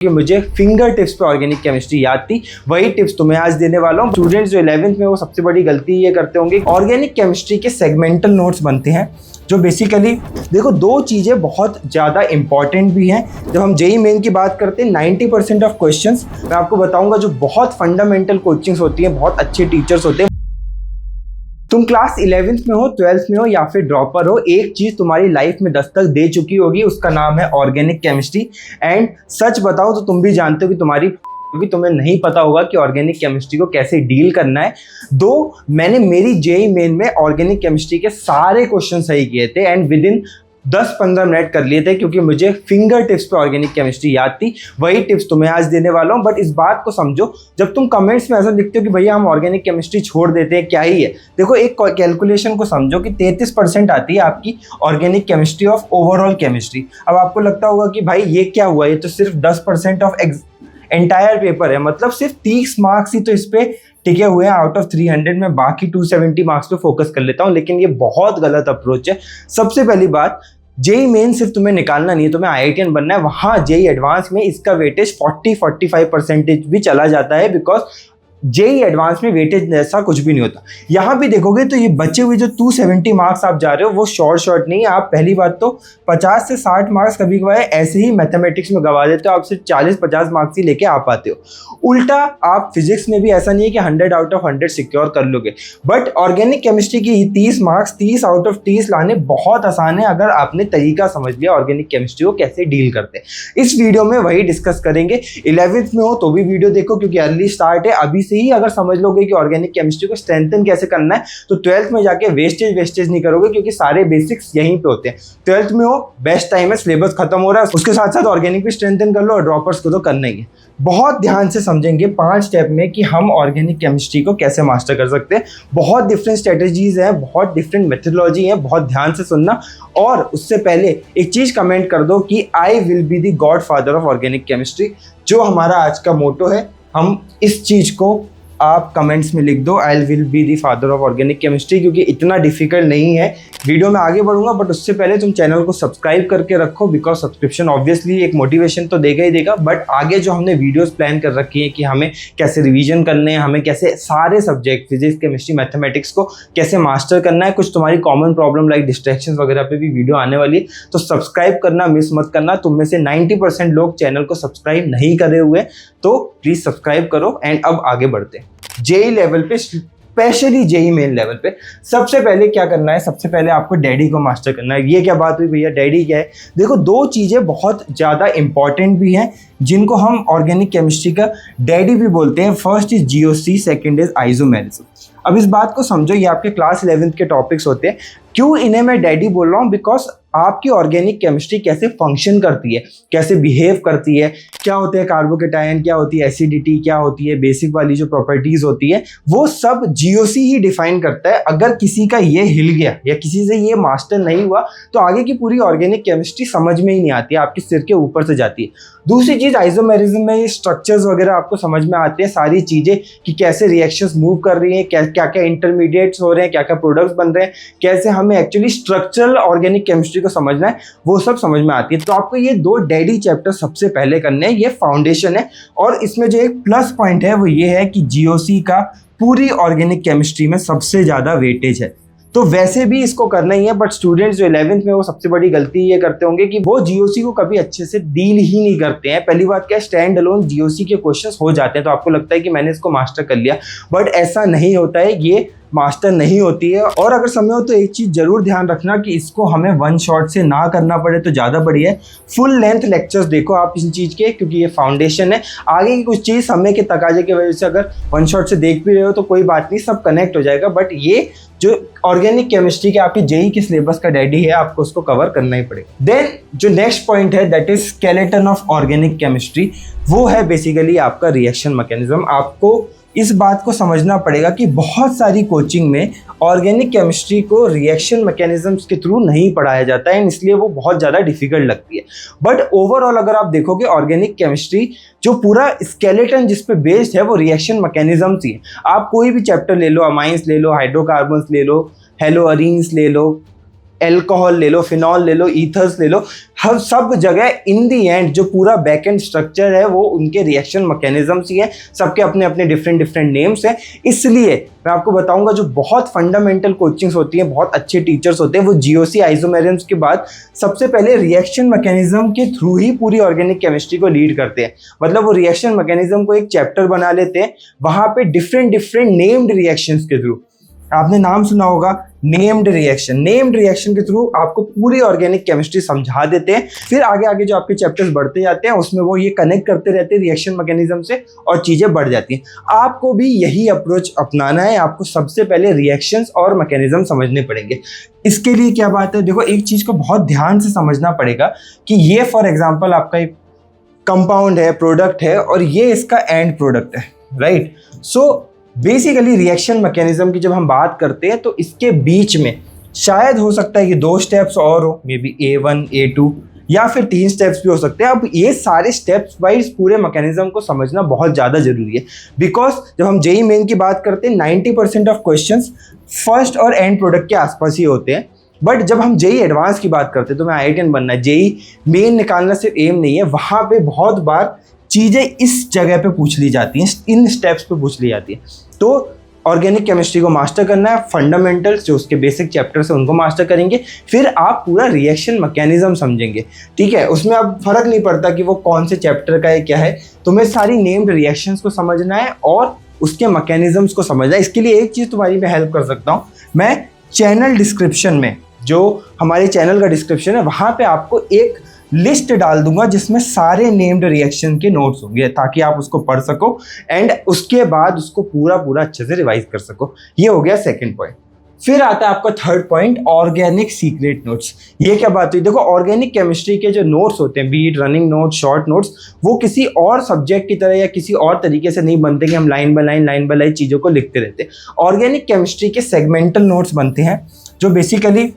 कि मुझे finger tips पे ऑर्गेनिक केमिस्ट्री याद थी, वही टिप्स तुम्हें आज देने वाला हूँ। स्टूडेंट्स जो 11th में वो सबसे बड़ी गलती ये करते होंगे, ऑर्गेनिक केमिस्ट्री के सेगमेंटल नोट्स बनते हैं जो बेसिकली देखो दो चीज़ें बहुत ज़्यादा इंपॉर्टेंट भी हैं। जब हम जेईई मेन की बात करते हैं 90% ऑफ क्वेश्चंस मैं आपको बताऊंगा जो बहुत फंडामेंटल कोचिंग्स होती हैं, बहुत अच्छे टीचर्स होते हैं। तुम क्लास 11th में हो, 12th में हो या फिर ड्रॉपर हो, एक चीज़ तुम्हारी लाइफ में दस्तक दे चुकी होगी, उसका नाम है ऑर्गेनिक केमिस्ट्री। एंड सच बताओ तो तुम भी जानते हो कि तुम्हें नहीं पता होगा कि ऑर्गेनिक केमिस्ट्री को कैसे डील करना है। दो मैंने मेरी जेईई मेन में ऑर्गेनिक केमिस्ट्री के सारे क्वेश्चन सही किए थे एंड विद इन 10-15 मिनट कर लिए थे, क्योंकि मुझे फिंगर टिप्स पे ऑर्गेनिक केमिस्ट्री याद थी। वही टिप्स तुम्हें आज देने वाला हूँ। बट इस बात को समझो, जब तुम कमेंट्स में ऐसा लिखते हो कि भैया हम ऑर्गेनिक केमिस्ट्री छोड़ देते हैं, क्या ही है, देखो एक कैलकुलेशन को समझो कि 33% आती है आपकी organic chemistry of overall chemistry. अब आपको लगता होगा कि भाई ये क्या हुआ, ये तो सिर्फ 10% ऑफ एंटायर पेपर है, मतलब सिर्फ 30 मार्क्स ही तो इस पे टिके हुए हैं आउट ऑफ 300 में, बाकी 270 मार्क्स पे फोकस कर लेता हूँ। लेकिन ये बहुत गलत अप्रोच है। सबसे पहली बात, जेईई मेन सिर्फ तुम्हें निकालना नहीं है, तुम्हें आईआईटीएन बनना है। वहाँ जेईई एडवांस में इसका वेटेज 40-45% भी चला जाता है, बिकॉज जेईई एडवांस में वेटेज ऐसा कुछ भी नहीं होता। यहाँ भी देखोगे तो ये बचे हुए जो 270 मार्क्स आप जा रहे हो वो शॉर्ट नहीं है। आप पहली बात तो 50 से 60 मार्क्स कभी कभार ऐसे ही मैथमेटिक्स में गवा देते हो, आप सिर्फ 40-50 मार्क्स ही लेके आ पाते हो। उल्टा आप फिजिक्स में भी ऐसा नहीं है कि 100 आउट ऑफ 100 सिक्योर कर लोगे, बट ऑर्गेनिक केमिस्ट्री की 30 मार्क्स 30 आउट ऑफ 30 लाने बहुत आसान है अगर आपने तरीका समझ लिया ऑर्गेनिक केमिस्ट्री को कैसे डील करते हैं। इस वीडियो में वही डिस्कस करेंगे। 11th में हो तो भी वीडियो देखो, क्योंकि अर्ली स्टार्ट है। अभी से ही अगर समझ लोगे कि ऑर्गेनिक केमिस्ट्री को स्ट्रेंथन कैसे करना है तो 12th में जाके वेस्टेज नहीं करोगे, क्योंकि सारे बेसिक्स यहीं पे होते हैं। 12th में हो, बेस्ट टाइम है, सिलेबस खत्म हो रहा है, उसके साथ साथ ऑर्गेनिक भी स्ट्रेंथन कर लो और ड्रॉपर्स को तो करना ही है। बहुत ध्यान से समझेंगे 5 स्टेप में कि हम ऑर्गेनिक केमिस्ट्री को कैसे मास्टर कर सकते हैं। बहुत डिफरेंट स्ट्रेटजीज हैं, बहुत डिफरेंट मेथोडोलॉजी है, बहुत ध्यान से सुनना। और उससे पहले एक चीज कमेंट कर दो कि I will be the God father of organic chemistry, जो हमारा आज का मोटो है। हम इस चीज को आप कमेंट्स में लिख दो, I will be the father of organic chemistry, क्योंकि इतना डिफिकल्ट नहीं है। वीडियो में आगे बढ़ूंगा, बट उससे पहले तुम चैनल को सब्सक्राइब करके रखो, बिकॉज सब्सक्रिप्शन ऑब्वियसली एक मोटिवेशन तो देगा ही देगा, बट आगे जो हमने वीडियोस प्लान कर रखी है कि हमें कैसे रिवीजन करने हैं, हमें कैसे सारे सब्जेक्ट फिजिक्स केमिस्ट्री मैथमेटिक्स को कैसे मास्टर करना है, कुछ तुम्हारी कॉमन प्रॉब्लम लाइक डिस्ट्रैक्शन वगैरह पे भी वीडियो आने वाली है, तो सब्सक्राइब करना मिस मत करना। तुम में से 90% लोग चैनल को सब्सक्राइब नहीं करे हुए, तो प्लीज सब्सक्राइब करो। एंड अब आगे बढ़ते हैं जेईई लेवल पे, स्पेशली जेईई मेन लेवल पे। सबसे पहले क्या करना है, सबसे पहले आपको डैडी को मास्टर करना है। ये क्या बात हुई भैया, डैडी क्या है? देखो दो चीज़ें बहुत ज़्यादा इंपॉर्टेंट भी हैं जिनको हम ऑर्गेनिक केमिस्ट्री का डैडी भी बोलते हैं। First is GOC, second is isomerism. अब इस बात को समझो, ये आपके क्लास 11th के टॉपिक्स होते हैं। क्यों इन्हें मैं डैडी बोल रहा हूँ? बिकॉज आपकी ऑर्गेनिक केमिस्ट्री कैसे फंक्शन करती है, कैसे बिहेव करती है, क्या होते हैं कार्बोकेटायन, क्या होती है एसिडिटी, क्या होती है बेसिक वाली जो प्रॉपर्टीज होती है, वो सब जीओसी ही डिफाइन करता है। अगर किसी का ये हिल गया या किसी से ये मास्टर नहीं हुआ तो आगे की पूरी ऑर्गेनिक केमिस्ट्री समझ में ही नहीं आती है, आपके सिर के ऊपर से जाती है। दूसरी चीज, आइसोमेरिज्म में ये स्ट्रक्चर्स वगैरह आपको समझ में आते हैं, सारी चीजें कि कैसे रिएक्शंस मूव कर रही हैं, क्या क्या इंटरमीडिएट्स हो रहे हैं, क्या क्या प्रोडक्ट्स बन रहे हैं, कैसे हमें एक्चुअली स्ट्रक्चरल ऑर्गेनिक केमिस्ट्री को समझना है, वो सब समझ में आती है। तो आपको ये दो डैडी चैप्टर सबसे पहले करने हैं, ये फाउंडेशन है। और इसमें जो एक प्लस पॉइंट है वो ये है कि जीओसी का पूरी ऑर्गेनिक केमिस्ट्री में सबसे ज्यादा वेटेज है। तो वैसे भी इसको करना ही है, बट स्टूडेंट्स जो 11th में वो सबसे बड़ी गलती ये करते होंगे कि वो जीओसी को कभी अच्छे से डील ही नहीं करते हैं। पहली बात क्या है, स्टैंड अलोन जीओसी के क्वेश्चंस हो जाते हैं, तो आपको लगता है कि मैंने इसको मास्टर कर लिया, बट ऐसा नहीं होता है, ये मास्टर नहीं होती है। और अगर समय हो तो एक चीज़ जरूर ध्यान रखना कि इसको हमें वन शॉट से ना करना पड़े तो ज़्यादा बढ़िया है। फुल लेंथ लेक्चर्स देखो आप इस चीज़ के, क्योंकि ये फाउंडेशन है। आगे की कुछ चीज़ समय के तकाजे की वजह से अगर वन शॉट से देख भी रहे हो तो कोई बात नहीं, सब कनेक्ट हो जाएगा। बट ये जो ऑर्गेनिक केमिस्ट्री के आपकी जेईई के सिलेबस का डैडी है, आपको उसको कवर करना ही पड़ेगा। देन जो नेक्स्ट पॉइंट है that is skeleton of organic chemistry, वो है बेसिकली आपका रिएक्शन मैकेनिज्म। आपको इस बात को समझना पड़ेगा कि बहुत सारी कोचिंग में ऑर्गेनिक केमिस्ट्री को रिएक्शन मैकेनिज्म्स के थ्रू नहीं पढ़ाया जाता है, इसलिए वो बहुत ज़्यादा डिफिकल्ट लगती है। बट ओवरऑल अगर आप देखोगे ऑर्गेनिक केमिस्ट्री जो पूरा स्केलेटन जिस पे बेस्ड है वो रिएक्शन मैकेनिज्म्स ही है। आप कोई भी चैप्टर ले लो, अमाइंस ले लो, हाइड्रोकार्बन्स ले लो, हेलोअरीन्स ले लो, एल्कोहल ले लो, फिनॉल ले लो, ईथर्स ले लो, हर सब जगह इन दी एंड जो पूरा बैक एंड स्ट्रक्चर है वो उनके रिएक्शन मैकेनिज्म्स ही है, सबके अपने अपने डिफरेंट नेम्स हैं। इसलिए मैं आपको बताऊंगा जो बहुत फंडामेंटल कोचिंग्स होती हैं, बहुत अच्छे टीचर्स होते हैं, वो जीओसी आइसोमेरिज्म के बाद सबसे पहले रिएक्शन मैकेनिज्म के थ्रू ही पूरी ऑर्गेनिक केमिस्ट्री को लीड करते हैं। मतलब वो रिएक्शन मैकेनिज्म को एक चैप्टर बना लेते हैं, वहां पे डिफरेंट नेम्ड रिएक्शंस के थ्रू, आपने नाम सुना होगा नेम्ड रिएक्शन के थ्रू आपको पूरी ऑर्गेनिक केमिस्ट्री समझा देते हैं। फिर आगे आगे जो आपके चैप्टर्स बढ़ते जाते हैं उसमें वो ये कनेक्ट करते रहते हैं रिएक्शन मैकेनिज्म से और चीज़ें बढ़ जाती हैं। आपको भी यही अप्रोच अपनाना है, आपको सबसे पहले रिएक्शंस और मैकेनिज्म समझने पड़ेंगे। इसके लिए क्या बात है, देखो एक चीज़ को बहुत ध्यान से समझना पड़ेगा कि ये फॉर एग्जाम्पल आपका एक कंपाउंड है, प्रोडक्ट है, और ये इसका एंड प्रोडक्ट है, right. So basically reaction mechanism की जब हम बात करते हैं तो इसके बीच में शायद हो सकता है कि 2 स्टेप्स और हो, मे बी A1 A2 या फिर 3 स्टेप्स भी हो सकते हैं। अब ये सारे स्टेप्स वाइज पूरे मैकेनिज्म को समझना बहुत ज़्यादा जरूरी है, बिकॉज जब हम जेई मेन की बात करते हैं 90% ऑफ क्वेश्चंस फर्स्ट और एंड प्रोडक्ट के आसपास ही होते हैं। बट जब हम जेई एडवांस की बात करते हैं तो मैं IITian बनना है, जेई मेन निकालना सिर्फ एम नहीं है, वहाँ पे बहुत बार चीज़ें इस जगह पे पूछ ली जाती हैं, इन स्टेप्स पे पूछ ली जाती है। तो ऑर्गेनिक केमिस्ट्री को मास्टर करना है, फंडामेंटल्स जो उसके बेसिक चैप्टर्स हैं उनको मास्टर करेंगे, फिर आप पूरा रिएक्शन मैकेनिज्म समझेंगे, ठीक है। उसमें अब फर्क नहीं पड़ता कि वो कौन से चैप्टर का है क्या है, तुम्हें सारी नेम्ड रिएक्शंस को समझना है और उसके मैकेनिज्म्स को समझना है। इसके लिए एक चीज़ तुम्हारी मैं हेल्प कर सकता हूँ, मैं चैनल डिस्क्रिप्शन में, जो हमारे चैनल का डिस्क्रिप्शन है, वहाँ पे आपको एक लिस्ट डाल दूंगा जिसमें सारे नेम्ड रिएक्शन के नोट्स होंगे, ताकि आप उसको पढ़ सको एंड उसके बाद उसको पूरा अच्छे से रिवाइज कर सको। ये हो गया सेकंड पॉइंट। फिर आता है आपका third point, organic secret notes. ये क्या बात हुई, देखो ऑर्गेनिक केमिस्ट्री के जो नोट्स होते हैं, beat running notes, short notes, वो किसी और सब्जेक्ट की तरह या किसी और तरीके से नहीं बनते कि हम लाइन बाय लाइन चीज़ों को लिखते रहते हैं। ऑर्गेनिक केमिस्ट्री के सेगमेंटल नोट्स बनते हैं जो बेसिकली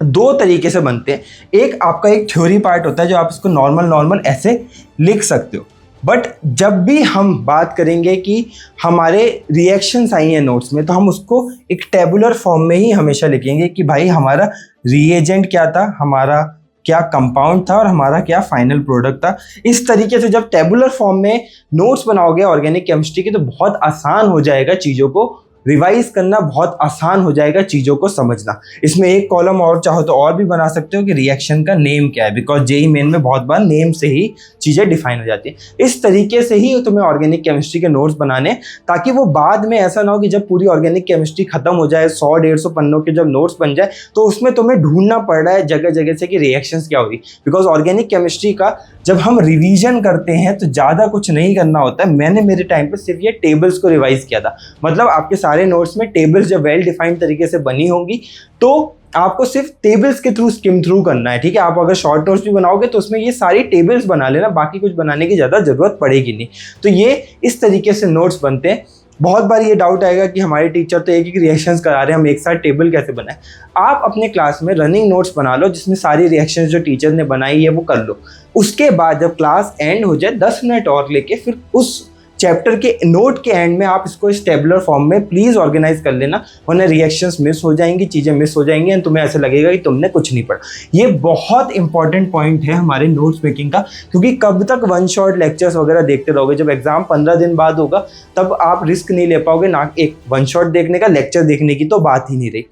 2 तरीके से बनते हैं। एक आपका एक थ्योरी पार्ट होता है जो आप इसको नॉर्मल ऐसे लिख सकते हो, बट जब भी हम बात करेंगे कि हमारे रिएक्शंस आई हैं नोट्स में, तो हम उसको एक टेबुलर फॉर्म में ही हमेशा लिखेंगे कि भाई हमारा रिएजेंट क्या था, हमारा क्या कंपाउंड था और हमारा क्या फाइनल प्रोडक्ट था। इस तरीके से जब टेबुलर फॉर्म में नोट्स बनाओगे ऑर्गेनिक केमिस्ट्री के, तो बहुत आसान हो जाएगा चीज़ों को रिवाइज करना, बहुत आसान हो जाएगा चीज़ों को समझना। इसमें एक कॉलम और चाहो तो और भी बना सकते हो कि रिएक्शन का नेम क्या है, बिकॉज जेई मेन में बहुत बार नेम से ही चीज़ें डिफाइन हो जाती हैं। इस तरीके से ही तुम्हें ऑर्गेनिक केमिस्ट्री के नोट्स बनाने, ताकि वो बाद में ऐसा ना हो कि जब पूरी ऑर्गेनिक केमिस्ट्री खत्म हो जाए, 100-150 पन्नों के जब नोट्स बन जाए, तो उसमें तुम्हें ढूंढना पड़ रहा है जगह जगह से कि रिएक्शंस क्या हुई। बिकॉज ऑर्गेनिक केमिस्ट्री का जब हम रिवीजन करते हैं तो ज़्यादा कुछ नहीं करना होता है। मैंने मेरे टाइम पर सिर्फ ये टेबल्स को रिवाइज किया था, मतलब आपके सारे नोट्स में टेबल्स जब वेल डिफाइंड तरीके से बनी होंगी तो आपको सिर्फ टेबल्स के थ्रू स्किम थ्रू करना है, ठीक है। आप अगर शॉर्ट नोट्स भी बनाओगे तो उसमें ये सारी टेबल्स बना लेना, बाकी कुछ बनाने की ज़्यादा ज़रूरत पड़ेगी नहीं। तो ये इस तरीके से नोट्स बनते हैं। बहुत बार ये डाउट आएगा कि हमारे टीचर तो एक रिएक्शंस करा रहे हैं, हम एक साथ टेबल कैसे बनाएं। आप अपने क्लास में रनिंग नोट्स बना लो जिसमें सारी रिएक्शंस जो टीचर ने बनाई है वो कर लो। उसके बाद जब क्लास एंड हो जाए 10 मिनट और लेके फिर उस चैप्टर के नोट के एंड में आप इसको इस टेबुलर फॉर्म में प्लीज़ ऑर्गेनाइज कर लेना, वरना रिएक्शंस मिस हो जाएंगी, चीज़ें मिस हो जाएंगी एंड तुम्हें ऐसा लगेगा कि तुमने कुछ नहीं पढ़ा। ये बहुत इंपॉर्टेंट पॉइंट है हमारे नोट्स मेकिंग का, क्योंकि कब तक वन शॉट लेक्चर्स वगैरह देखते रहोगे, जब एग्जाम 15 दिन बाद होगा तब आप रिस्क नहीं ले पाओगे ना, एक वन शॉट देखने का, लेक्चर देखने की तो बात ही नहीं रही।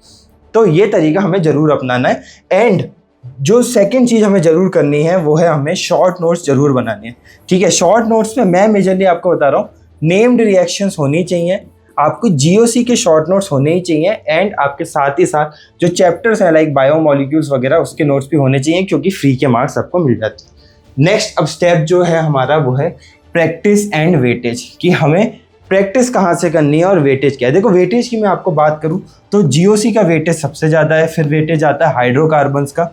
तो ये तरीका हमें ज़रूर अपनाना है। एंड जो सेकंड चीज़ हमें ज़रूर करनी है वो है हमें शॉर्ट नोट्स ज़रूर बनाने हैं, ठीक है। शॉर्ट नोट्स में मैं मेजरली आपको बता रहा हूँ, नेम्ड रिएक्शंस होनी चाहिए, आपको जीओसी के शॉर्ट नोट्स होने ही चाहिए, एंड आपके साथ ही साथ जो चैप्टर्स हैं लाइक बायोमोलिक्यूल्स वगैरह उसके नोट्स भी होने चाहिए, क्योंकि फ्री के मार्क्स आपको मिल जाते हैं। नेक्स्ट अब स्टेप जो है हमारा वो है प्रैक्टिस एंड वेटेज, कि हमें प्रैक्टिस कहाँ से करनी है और वेटेज क्या है। देखो वेटेज की मैं आपको बात करूँ तो जीओसी का वेटेज सबसे ज़्यादा है, फिर वेटेज आता है हाइड्रोकार्बन्स का,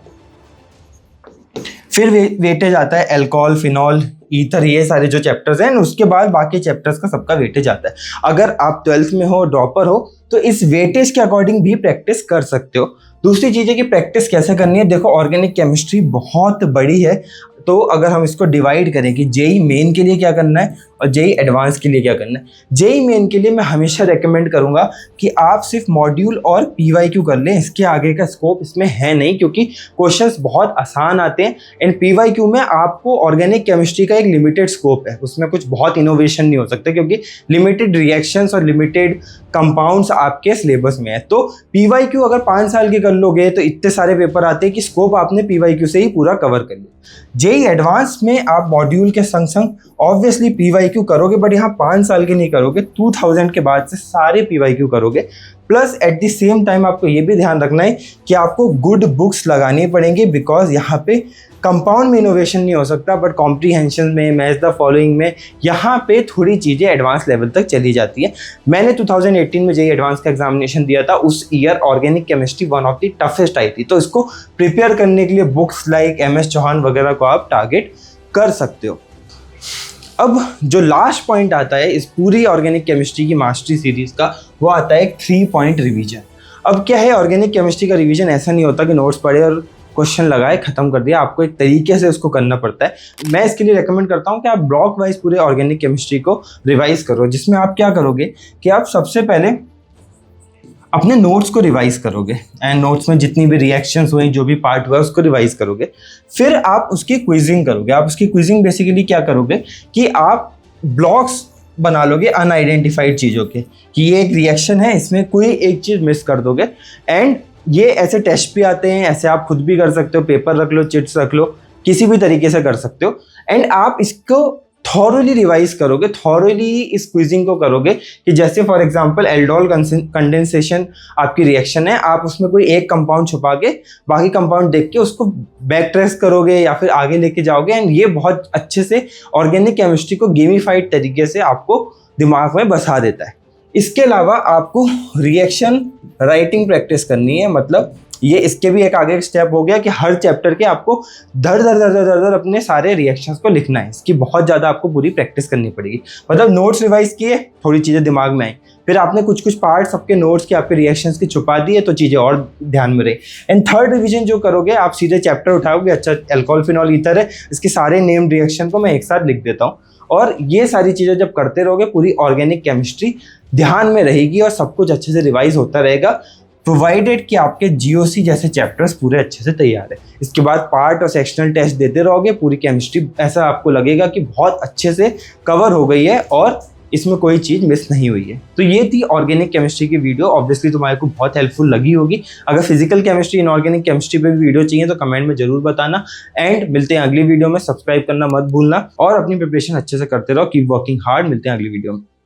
फिर वेटेज आता है एल्कोहल, फिनॉल, ईथर, ये सारे जो चैप्टर्स हैं, उसके बाद बाकी चैप्टर्स का सबका वेटेज आता है। अगर आप 12th में हो, ड्रॉपर हो, तो इस वेटेज के अकॉर्डिंग भी प्रैक्टिस कर सकते हो। दूसरी चीज़ है कि प्रैक्टिस कैसे करनी है। देखो ऑर्गेनिक केमिस्ट्री बहुत बड़ी है, तो अगर हम इसको डिवाइड करें कि जेई मेन के लिए क्या करना है और जेई एडवांस के लिए क्या करना है। जेई मेन के लिए मैं हमेशा रेकमेंड करूंगा कि आप सिर्फ मॉड्यूल और पीवाईक्यू कर लें, इसके आगे का स्कोप इसमें है नहीं, क्योंकि क्वेश्चंस बहुत आसान आते हैं। एंड पीवाईक्यू में आपको ऑर्गेनिक केमिस्ट्री का एक लिमिटेड स्कोप है, उसमें कुछ बहुत इनोवेशन नहीं हो सकता, क्योंकि लिमिटेड रिएक्शंस और लिमिटेड कंपाउंड्स आपके सिलेबस में है। तो पीवाईक्यू अगर 5 साल के कर लोगे तो इतने सारे पेपर आते हैं कि स्कोप आपने पीवाईक्यू से ही पूरा कवर कर लिया। जेई एडवांस में आप मॉड्यूल के संग संग ऑब्वियसली पीवाईक्यू करोगे, बट यहाँ 5 साल के नहीं करोगे, 2000 के बाद से सारे पीवाईक्यू करोगे। Plus at the same time आपको ये भी ध्यान रखना है कि आपको गुड बुक्स लगानी पड़ेंगी, बिकॉज यहाँ पे कंपाउंड में इनोवेशन नहीं हो सकता, बट कॉम्प्रीहेंशन में, मैच द फॉलोइंग में यहाँ पे थोड़ी चीज़ें एडवांस लेवल तक चली जाती है। मैंने 2018 में जेई एडवांस का एग्जामिनेशन दिया था, उस year organic chemistry one of the toughest आई थी, तो इसको प्रिपेयर करने के लिए बुक्स लाइक MS चौहान वगैरह को आप टारगेट कर सकते हो। अब जो लास्ट पॉइंट आता है इस पूरी ऑर्गेनिक केमिस्ट्री की मास्टरी सीरीज का, वो आता है एक 3 पॉइंट रिवीजन। अब क्या है, ऑर्गेनिक केमिस्ट्री का रिवीजन ऐसा नहीं होता कि नोट्स पढ़े और क्वेश्चन लगाए खत्म कर दिया, आपको एक तरीके से उसको करना पड़ता है। मैं इसके लिए रेकमेंड करता हूँ कि आप ब्लॉक वाइज पूरे ऑर्गेनिक केमिस्ट्री को रिवाइज करो, जिसमें आप क्या करोगे कि आप सबसे पहले अपने नोट्स को रिवाइज करोगे, एंड नोट्स में जितनी भी रिएक्शंस हुई, जो भी पार्ट हुआ, उसको रिवाइज करोगे। फिर आप उसकी क्विजिंग करोगे। आप उसकी क्विजिंग बेसिकली क्या करोगे कि आप ब्लॉक्स बना लोगे अनआइडेंटिफाइड चीज़ों के, कि ये एक रिएक्शन है, इसमें कोई एक चीज़ मिस कर दोगे। एंड ये ऐसे टेस्ट भी आते हैं, ऐसे आप खुद भी कर सकते हो, पेपर रख लो, चिट्स रख लो, किसी भी तरीके से कर सकते हो। एंड आप इसको थॉरोली रिवाइज करोगे, थॉरोली इस क्विजिंग को करोगे कि जैसे फॉर एग्जांपल एल्डोल कंडेंसेशन आपकी रिएक्शन है, आप उसमें कोई एक कंपाउंड छुपा के बाकी कंपाउंड देख के उसको बैक ट्रेस करोगे या फिर आगे लेके जाओगे। एंड ये बहुत अच्छे से ऑर्गेनिक केमिस्ट्री को गेमिफाइड तरीके से आपको दिमाग में बसा देता है। इसके अलावा आपको रिएक्शन राइटिंग प्रैक्टिस करनी है, मतलब ये इसके भी एक आगे स्टेप हो गया कि हर चैप्टर के आपको धर धर धर धर धर अपने सारे रिएक्शंस को लिखना है। इसकी बहुत ज़्यादा आपको पूरी प्रैक्टिस करनी पड़ेगी। मतलब नोट्स रिवाइज किए, थोड़ी चीज़ें दिमाग में आई, फिर आपने कुछ कुछ पार्ट्स आपके नोट्स के, आपके रिएक्शंस के छुपा दिए, तो चीज़ें और ध्यान में रही। एंड थर्ड रिविजन जो करोगे, आप सीधे चैप्टर उठाओगे, अच्छा एल्कोहल फिनॉल ईथर है, इसके सारे नेम्ड रिएक्शन को मैं एक साथ लिख देता हूँ। और ये सारी चीज़ें जब करते रहोगे, पूरी ऑर्गेनिक केमिस्ट्री ध्यान में रहेगी और सब कुछ अच्छे से रिवाइज होता रहेगा, प्रोवाइडेड कि आपके GOC जैसे चैप्टर्स पूरे अच्छे से तैयार है। इसके बाद पार्ट और सेक्शनल टेस्ट देते रहोगे, पूरी केमिस्ट्री ऐसा आपको लगेगा कि बहुत अच्छे से कवर हो गई है और इसमें कोई चीज़ मिस नहीं हुई है। तो ये थी ऑर्गेनिक केमिस्ट्री की वीडियो, ऑब्वियसली तुम्हारे को बहुत हेल्पफुल लगी होगी। अगर physical chemistry in organic chemistry पे भी वीडियो चाहिए तो कमेंट में जरूर बताना। एंड मिलते हैं अगली वीडियो में, सब्सक्राइब करना मत भूलना और अपनी प्रिपरेशन अच्छे से करते रहो, कीप वर्किंग हार्ड। मिलते हैं अगली वीडियो में।